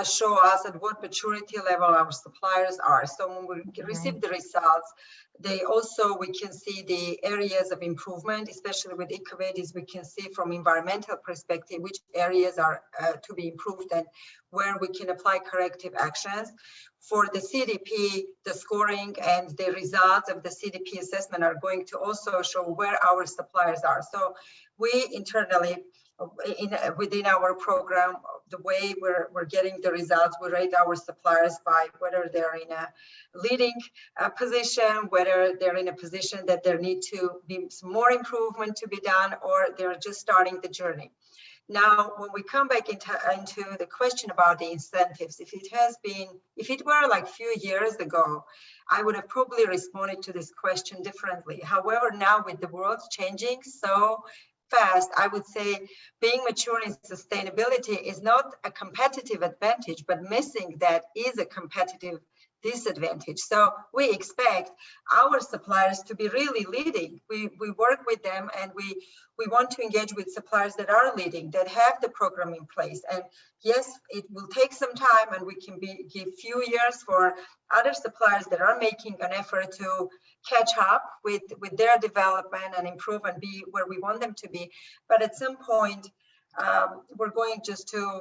show us at what maturity level our suppliers are. So when we receive the results, we can see the areas of improvement, especially with EcoVadis. We can see from environmental perspective which areas are to be improved and where we can apply corrective actions. For the CDP, the scoring and the results of the CDP assessment are going to also show where our suppliers are. So we internally, within our program, the way we're getting the results, we rate our suppliers by whether they're in a leading position, whether they're in a position that there need to be some more improvement to be done, or they're just starting the journey. Now, when we come back into the question about the incentives, if it were like a few years ago, I would have probably responded to this question differently. However, now with the world changing so fast, I would say being mature in sustainability is not a competitive advantage, but missing that is a competitive disadvantage. So we expect our suppliers to be really leading. We work with them, and we want to engage with suppliers that are leading, that have the program in place. And yes, it will take some time, and we can give few years for other suppliers that are making an effort to catch up with their development and improve and be where we want them to be. But at some point, we're going just to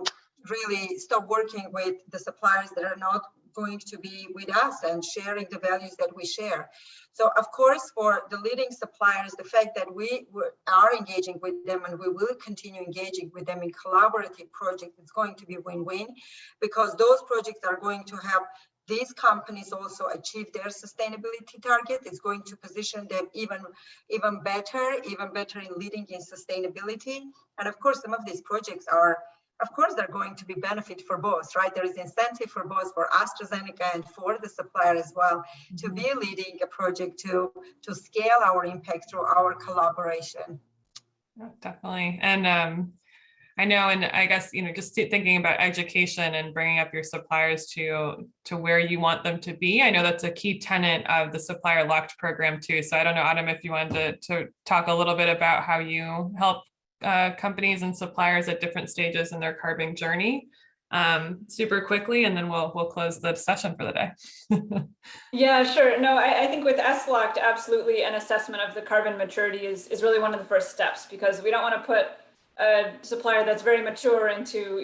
really stop working with the suppliers that are not going to be with us and sharing the values that we share. So of course, for the leading suppliers, the fact that we are engaging with them and we will continue engaging with them in collaborative projects, it's going to be win-win, because those projects are going to have these companies also achieve their sustainability target. It's going to position them even better in leading in sustainability. And of course, some of these projects are, of course, they're going to be benefit for both, right? There is incentive for both, for AstraZeneca and for the supplier as well, to be leading a project to scale our impact through our collaboration. Yeah, definitely. And I know, and I guess, just thinking about education and bringing up your suppliers to where you want them to be. I know that's a key tenet of the Supplier Locked program too. So I don't know, Adam, if you wanted to talk a little bit about how you help companies and suppliers at different stages in their carbon journey, super quickly, and then we'll close the session for the day. Yeah, sure. No, I think with SLOCKed, absolutely an assessment of the carbon maturity is really one of the first steps, because we don't want to put a supplier that's very mature into,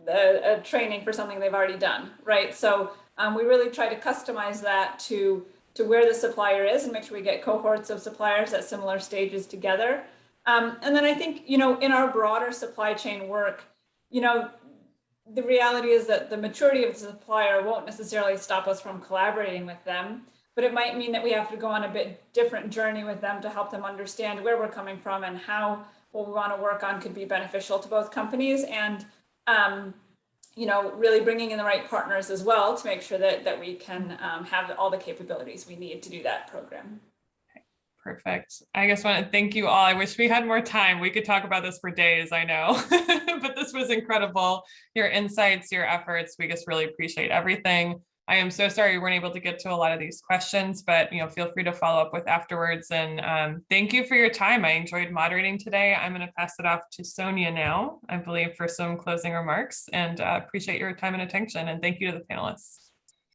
a training for something they've already done, right? So we really try to customize that to where the supplier is and make sure we get cohorts of suppliers at similar stages together. And then I think, in our broader supply chain work, the reality is that the maturity of the supplier won't necessarily stop us from collaborating with them, but it might mean that we have to go on a bit different journey with them to help them understand where we're coming from and how what we want to work on could be beneficial to both companies, and really bringing in the right partners as well to make sure that we can have all the capabilities we need to do that program. Perfect. I just want to thank you all. I wish we had more time. We could talk about this for days, I know, but this was incredible. Your insights, your efforts, we just really appreciate everything. I am so sorry we weren't able to get to a lot of these questions, but feel free to follow up with afterwards. And thank you for your time. I enjoyed moderating today. I'm going to pass it off to Sonia now, I believe, for some closing remarks, and appreciate your time and attention. And thank you to the panelists.